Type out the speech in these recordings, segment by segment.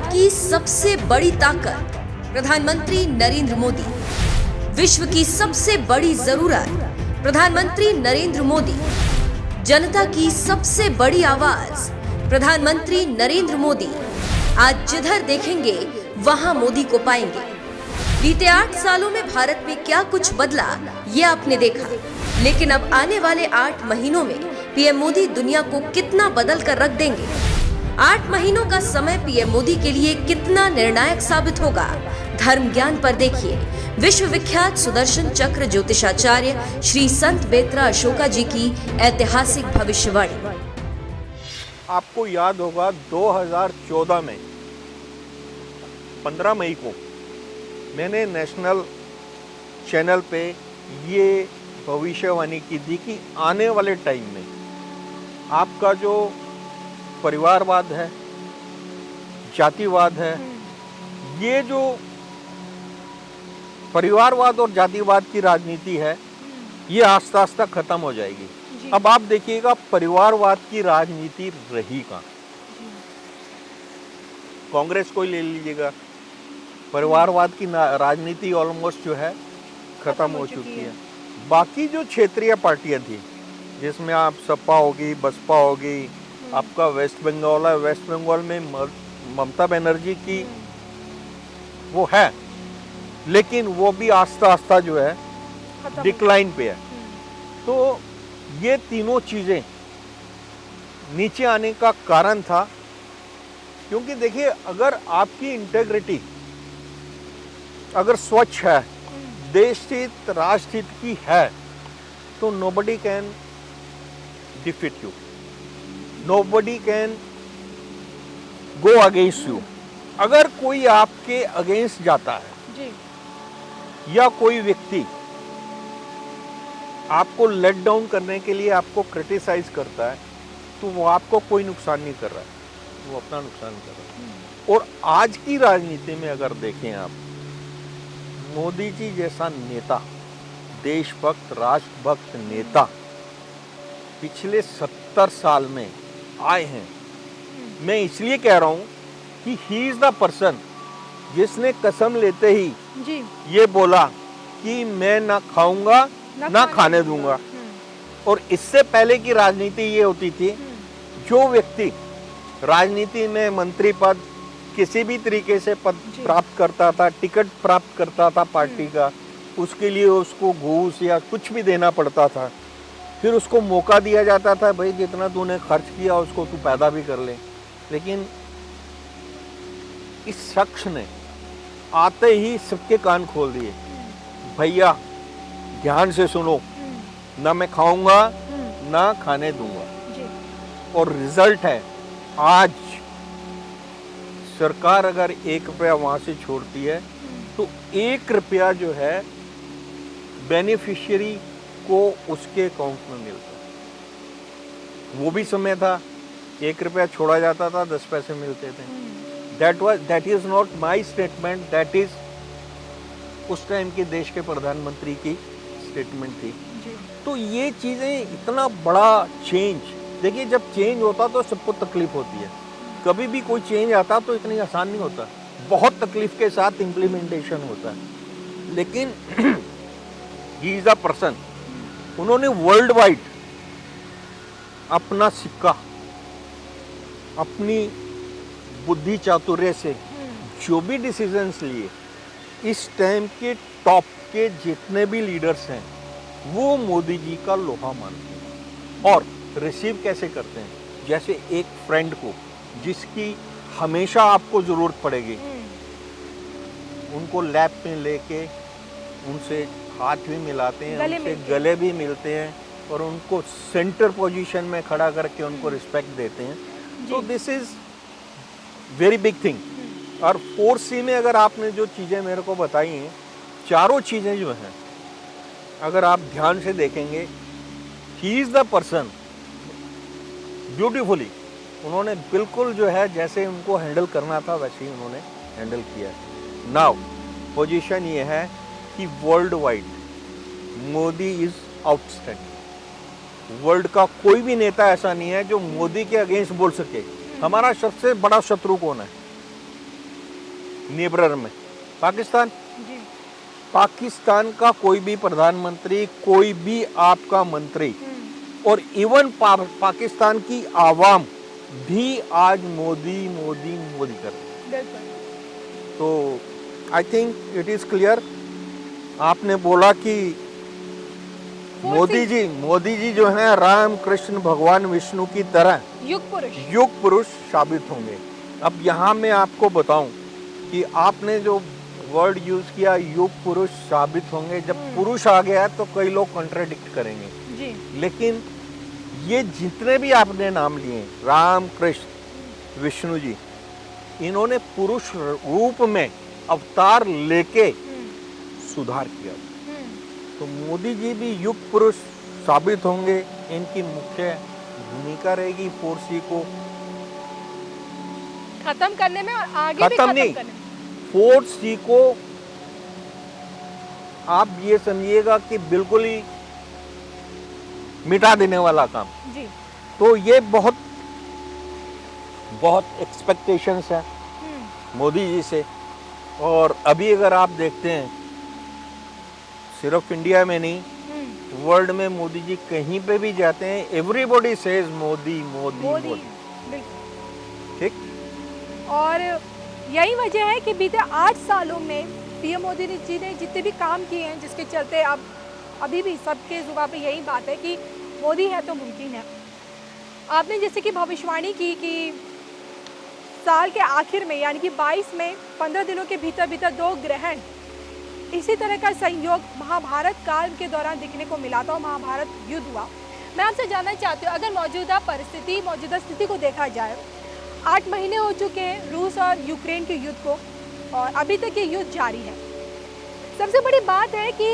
की सबसे बड़ी ताकत प्रधानमंत्री नरेंद्र मोदी, विश्व की सबसे बड़ी जरूरत प्रधानमंत्री नरेंद्र मोदी, जनता की सबसे बड़ी आवाज प्रधानमंत्री नरेंद्र मोदी। आज जिधर देखेंगे वहां मोदी को पाएंगे। बीते 8 सालों में भारत में क्या कुछ बदला ये आपने देखा, लेकिन अब आने वाले 8 महीनों में पीएम मोदी दुनिया को कितना बदल कर रख देंगे। 8 महीनों का समय पीएम मोदी के लिए कितना निर्णायक साबित होगा, धर्म ज्ञान पर देखिए विश्व विख्यात सुदर्शन चक्र ज्योतिषाचार्य श्री संत बेत्रा अशोका जी की ऐतिहासिक भविष्यवाणी। आपको याद होगा 2014 में 15 मई को मैंने नेशनल चैनल पे ये भविष्यवाणी की थी कि आने वाले टाइम में आपका जो परिवारवाद है, जातिवाद है, ये जो परिवारवाद और जातिवाद की राजनीति है ये आस्ता आस्ता खत्म हो जाएगी। अब आप देखिएगा परिवारवाद की राजनीति रही कहाँ। कांग्रेस को ही ले लीजिएगा, परिवारवाद की राजनीति ऑलमोस्ट जो है खत्म हो चुकी है। बाकी जो क्षेत्रीय पार्टियां थी जिसमें आप सपा होगी, बसपा होगी, आपका वेस्ट बंगाल है, वेस्ट बंगाल में ममता बनर्जी की वो है, लेकिन वो भी आस्ता आस्ता जो है डिक्लाइन पे है। तो ये तीनों चीजें नीचे आने का कारण था, क्योंकि देखिए अगर आपकी इंटेग्रिटी अगर स्वच्छ है, देश हित राष्ट्र हित की है, तो nobody can defeat you, nobody can go against you. अगर कोई आपके अगेंस्ट जाता है जी, या कोई व्यक्ति आपको लेट डाउन करने के लिए आपको क्रिटिसाइज करता है, तो वो आपको कोई नुकसान नहीं कर रहा है, वो अपना नुकसान कर रहा है। और आज की राजनीति में अगर देखें आप, मोदी जी जैसा नेता, देशभक्त, राष्ट्रभक्त नेता पिछले 70 साल में आए हैं। मैं इसलिए कह रहा हूं कि ही इज द पर्सन जिसने कसम लेते ही जी ये बोला कि मैं ना खाऊंगा ना खाने दूंगा। और इससे पहले की राजनीति ये होती थी, जो व्यक्ति राजनीति में मंत्री पद किसी भी तरीके से पद प्राप्त करता था, टिकट प्राप्त करता था पार्टी का, उसके लिए उसको घूस या कुछ भी देना पड़ता था। फिर उसको मौका दिया जाता था, भाई जितना तूने खर्च किया उसको तू पैदा भी कर ले। लेकिन इस शख्स ने आते ही सबके कान खोल दिए, भैया ध्यान से सुनो, ना मैं खाऊंगा ना खाने दूंगा। और रिजल्ट है, आज सरकार अगर 1 रुपया वहां से छोड़ती है तो 1 रुपया जो है बेनिफिशियरी को उसके अकाउंट में मिलता है। वो भी समय था 1 रुपया छोड़ा जाता था, 10 पैसे मिलते थे। That is not my statement, that is उस टाइम के देश के प्रधानमंत्री की स्टेटमेंट थी। तो ये चीजें इतना बड़ा चेंज, देखिए जब चेंज होता तो सबको तकलीफ होती है, कभी भी कोई चेंज आता तो इतनी आसान नहीं होता, बहुत तकलीफ के साथ इम्प्लीमेंटेशन होता है। लेकिन ही इज अ पर्सन, उन्होंने वर्ल्ड वाइड अपना सिक्का, अपनी बुद्धि चातुर्य से जो भी डिसीजंस लिए, इस टाइम के टॉप के जितने भी लीडर्स हैं वो मोदी जी का लोहा मानते हैं। और रिसीव कैसे करते हैं, जैसे एक फ्रेंड को जिसकी हमेशा आपको जरूरत पड़ेगी, उनको लैब में लेके उनसे हाथ भी मिलाते हैं, उनसे गले भी मिलते हैं और उनको सेंटर पोजीशन में खड़ा करके उनको रिस्पेक्ट देते हैं। तो this is very big thing. और 4C में अगर आपने जो चीज़ें मेरे को बताई हैं, चारों चीज़ें जो हैं अगर आप ध्यान से देखेंगे, he is the person beautifully, उन्होंने बिल्कुल जो है जैसे उनको हैंडल करना था वैसे ही उन्होंने हैंडल किया। नाउ पोजीशन ये है कि world wide Modi is outstanding. World का कोई भी नेता ऐसा नहीं है जो मोदी के अगेंस्ट बोल सके। हमारा सबसे बड़ा शत्रु कौन है? नेबर में पाकिस्तान। जी। पाकिस्तान का कोई भी प्रधानमंत्री, कोई भी आपका मंत्री और इवन पाकिस्तान की आवाम भी आज मोदी मोदी मोदी कर रही है। तो I think it is clear. आपने बोला कि मोदी जी जो है राम कृष्ण भगवान विष्णु की तरह युग पुरुष साबित होंगे। अब यहाँ मैं आपको बताऊं कि आपने जो वर्ड यूज किया युग पुरुष साबित होंगे, जब पुरुष आ गया तो कई लोग कॉन्ट्राडिक्ट करेंगे जी। लेकिन ये जितने भी आपने नाम लिए राम कृष्ण विष्णु जी, इन्होंने पुरुष रूप में अवतार लेके सुधार किया। तो मोदी जी भी युग पुरुष साबित होंगे। इनकी मुख्य भूमिका रहेगी 4C को खत्म करने में और आगे भी खत्म करने में। 4C को आप ये समझिएगा कि बिल्कुल ही मिटा देने वाला काम जी। तो ये बहुत एक्सपेक्टेशंस है मोदी जी से। और अभी अगर आप देखते हैं सिर्फ इंडिया में नहीं, वर्ल्ड में मोदी जी कहीं पे भी जाते हैं, एवरीबॉडी सेज मोदी मोदी मोदी। ठीक। और यही वजह है कि बीते 8 सालों में पीएम मोदी जी ने जितने भी काम किए हैं, जिसके चलते अब अभी भी सबके जुबान पे यही बात है कि मोदी है तो मुमकिन है। आपने जैसे कि भविष्यवाणी की कि साल के आखिर में यानी कि 22 में 15 दिनों के भीतर भीतर 2 ग्रहण इसी तरह का संयोग महाभारत काल के दौरान दिखने को मिला था और महाभारत युद्ध हुआ। मैं आपसे जानना चाहती हूँ, अगर मौजूदा स्थिति को देखा जाए, 8 महीने हो चुके हैं रूस और यूक्रेन के युद्ध को और अभी तक ये युद्ध जारी है। सबसे बड़ी बात है कि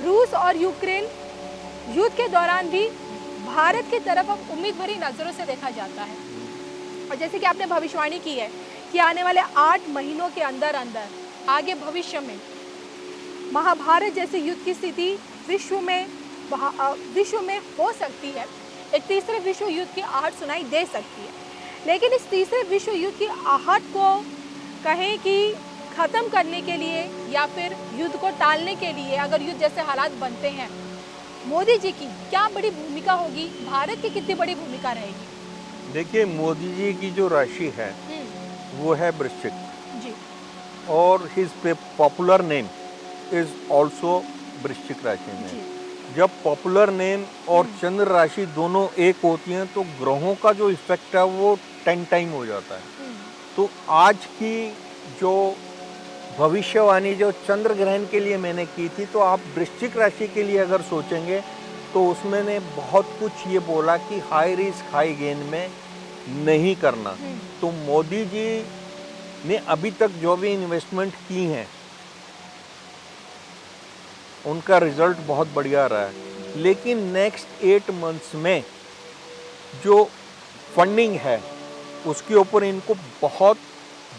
रूस और यूक्रेन युद्ध के दौरान भी भारत की तरफ अब उम्मीद भरी नज़रों से देखा जाता है। और जैसे कि आपने भविष्यवाणी की है कि आने वाले 8 महीनों के अंदर आगे भविष्य में महाभारत जैसे युद्ध की स्थिति विश्व में हो सकती है। एक तीसरे विश्व युद्ध की आहट सुनाई दे सकती है। लेकिन इस तीसरे विश्व युद्ध की आहट को कहें कि ख़त्म करने के लिए या फिर युद्ध को टालने के लिए अगर युद्ध जैसे हालात बनते हैं, मोदी जी की क्या बड़ी भूमिका होगी, भारत की कितनी बड़ी भूमिका रहेगी? देखिए, मोदी जी की जो राशि है वो है वृश्चिक जी। और his popular name is also वृश्चिक राशि में। जब पॉपुलर नेम और चंद्र राशि दोनों एक होती हैं तो ग्रहों का जो इफेक्ट है वो 10 टाइम हो जाता है। तो आज की जो भविष्यवाणी जो चंद्र ग्रहण के लिए मैंने की थी, तो आप वृश्चिक राशि के लिए अगर सोचेंगे तो उसमें ने बहुत कुछ ये बोला कि हाई रिस्क हाई गेन में नहीं करना। तो मोदी जी ने अभी तक जो भी इन्वेस्टमेंट की हैं उनका रिजल्ट बहुत बढ़िया रहा है। लेकिन नेक्स्ट 8 मंथ्स में जो फंडिंग है उसके ऊपर इनको बहुत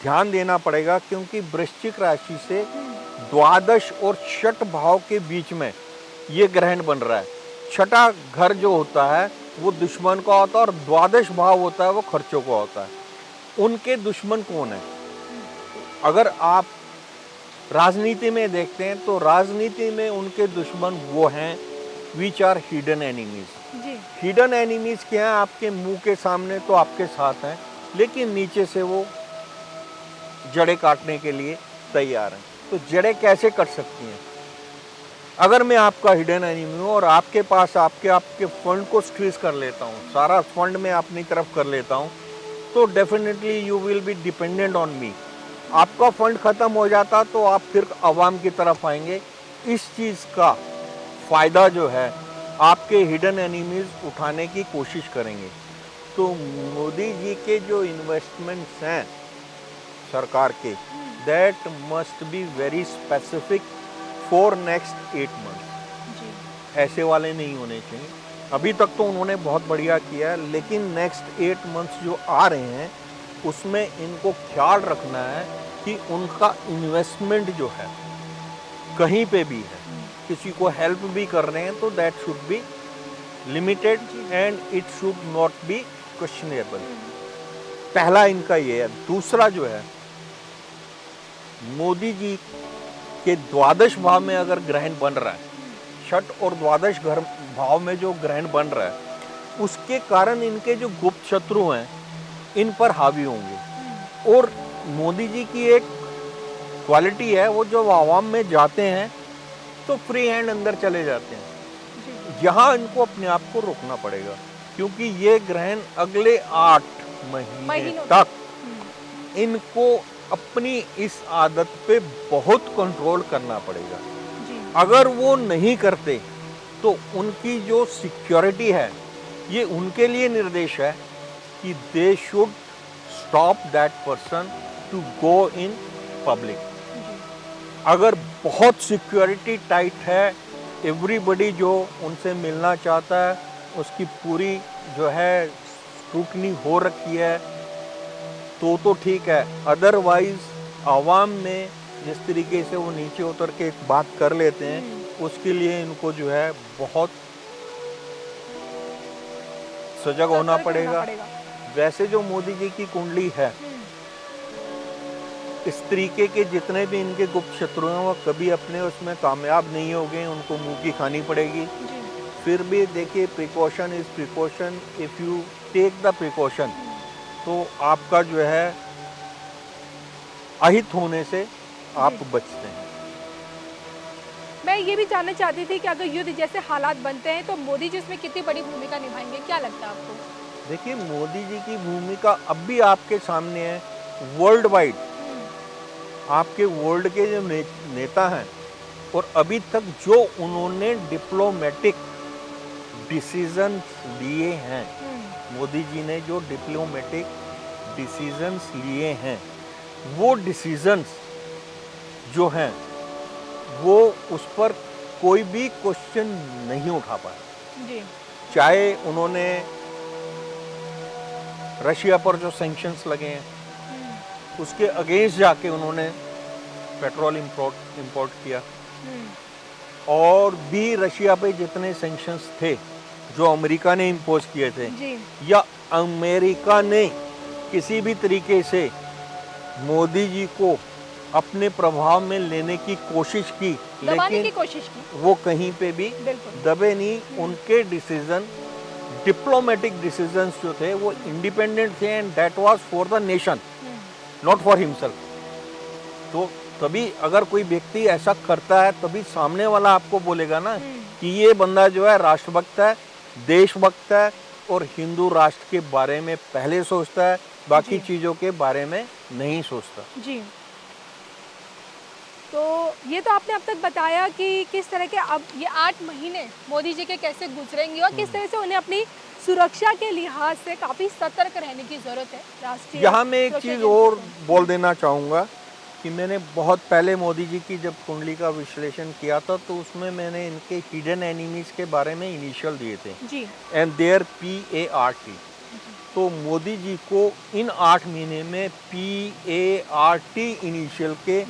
ध्यान देना पड़ेगा, क्योंकि वृश्चिक राशि से द्वादश और छठ भाव के बीच में ये ग्रहण बन रहा है। छठा घर जो होता है वो दुश्मन का होता है और द्वादश भाव होता है वो खर्चों का होता है। उनके दुश्मन कौन है? अगर आप राजनीति में देखते हैं तो राजनीति में उनके दुश्मन वो हैं which are hidden enemies. Hidden enemies क्या है? आपके मुंह के सामने तो आपके साथ हैं, लेकिन नीचे से वो जड़ें काटने के लिए तैयार हैं। तो जड़ें कैसे कट सकती हैं? अगर मैं आपका हिडन एनिमी हूँ और आपके पास आपके फंड को स्क्वीज कर लेता हूँ, सारा फंड मैं अपनी तरफ कर लेता हूँ, तो definitely you will be dependent on me. आपका फंड खत्म हो जाता तो आप फिर आवाम की तरफ आएंगे। इस चीज़ का फ़ायदा जो है आपके हिडन एनिमीज उठाने की कोशिश करेंगे। तो मोदी जी के जो इन्वेस्टमेंट्स हैं सरकार के, that must be very specific for next 8 months. ऐसे वाले नहीं होने चाहिए। अभी तक तो उन्होंने बहुत बढ़िया किया है, लेकिन नेक्स्ट 8 मंथ्स जो आ रहे हैं उसमें इनको ख्याल रखना है कि उनका इन्वेस्टमेंट जो है कहीं पे भी है, किसी को हेल्प भी कर रहे हैं तो that should be limited and it should not be questionable. पहला इनका ये है। दूसरा जो है मोदी जी के द्वादश भाव में अगर ग्रहण बन रहा है, छठ और द्वादश घर भाव में जो ग्रहण बन रहा है, उसके कारण इनके जो गुप्त शत्रु हैं इन पर हावी होंगे। और मोदी जी की एक क्वालिटी है, वो जब आवाम में जाते हैं तो फ्री हैंड अंदर चले जाते हैं। यहाँ इनको अपने आप को रोकना पड़ेगा, क्योंकि ये ग्रहण अगले 8 महीने तक इनको अपनी इस आदत पे बहुत कंट्रोल करना पड़ेगा। अगर वो नहीं करते तो उनकी जो सिक्योरिटी है, ये उनके लिए निर्देश है कि they should stop that person to go in public. अगर बहुत सिक्योरिटी टाइट है, एवरीबडी जो उनसे मिलना चाहता है उसकी पूरी जो है स्क्रूटनी हो रखी है, तो ठीक है। अदरवाइज आवाम में जिस तरीके से वो नीचे उतर के एक बात कर लेते हैं, उसके लिए इनको जो है बहुत सजग होना पड़ेगा। वैसे जो मोदी जी की कुंडली है, इस तरीके के जितने भी इनके गुप्त शत्रु हैं वो कभी अपने उसमें कामयाब नहीं हो गए, उनको मुंह की खानी पड़ेगी। फिर भी देखिए, precaution is precaution, if you take the precaution तो आपका जो है अहित होने से आप बचते हैं। मैं ये भी जानना चाहती थी कि अगर युद्ध जैसे हालात बनते हैं तो मोदी जी उसमें कितनी बड़ी भूमिका निभाएंगे, क्या लगता है आपको? देखिए, मोदी जी की भूमिका अब भी आपके सामने है। वर्ल्ड वाइड आपके वर्ल्ड के जो नेता हैं, और अभी तक जो उन्होंने डिप्लोमेटिक डिसीजन लिए हैं, मोदी जी ने जो डिप्लोमेटिक डिसीजंस लिए हैं, वो डिसीजंस जो हैं वो उस पर कोई भी क्वेश्चन नहीं उठा पाया। चाहे उन्होंने रशिया पर जो सैंक्शंस लगे हैं उसके अगेंस्ट जाके उन्होंने पेट्रोल इंपोर्ट किया, और भी रशिया पे जितने सैंक्शंस थे जो अमेरिका ने इम्पोज किए थे, या अमेरिका ने किसी भी तरीके से मोदी जी को अपने प्रभाव में लेने की कोशिश की, लेकिन वो कहीं पे भी दबे नहीं। उनके डिसीजन, डिप्लोमेटिक डिसीजंस जो थे वो इंडिपेंडेंट थे, and that was for the nation, not for himself. तो तभी अगर कोई व्यक्ति ऐसा करता है तभी सामने वाला आपको बोलेगा ना कि ये बंदा जो है राष्ट्रभक्त है, देशभक्त है, और हिंदू राष्ट्र के बारे में पहले सोचता है, बाकी चीजों के बारे में नहीं सोचता। जी, तो ये तो आपने अब तक बताया कि किस तरह के अब ये 8 महीने मोदी जी के कैसे गुजरेंगे और किस तरह से उन्हें अपनी सुरक्षा के लिहाज से काफी सतर्क रहने की जरूरत है। राष्ट्रीय यहाँ मैं एक चीज और बोल देना चाहूँगा कि मैंने बहुत पहले मोदी जी की जब कुंडली का विश्लेषण किया था तो उसमें मैंने इनके हिडन एनिमीज के बारे में इनिशियल दिए थे, एंड देयर PART। तो मोदी जी को इन 8 महीने में PART इनिशियल के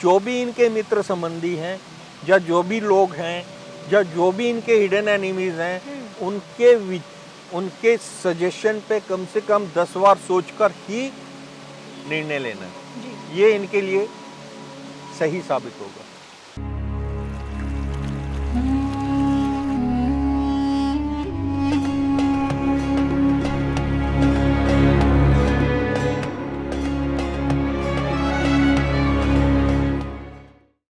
जो भी इनके मित्र संबंधी हैं, या जो भी लोग हैं, या जो भी इनके हिडन एनिमीज हैं, उनके सजेशन पे कम से कम 10 बार सोचकर ही निर्णय लेना है। ये इनके लिए सही साबित होगा।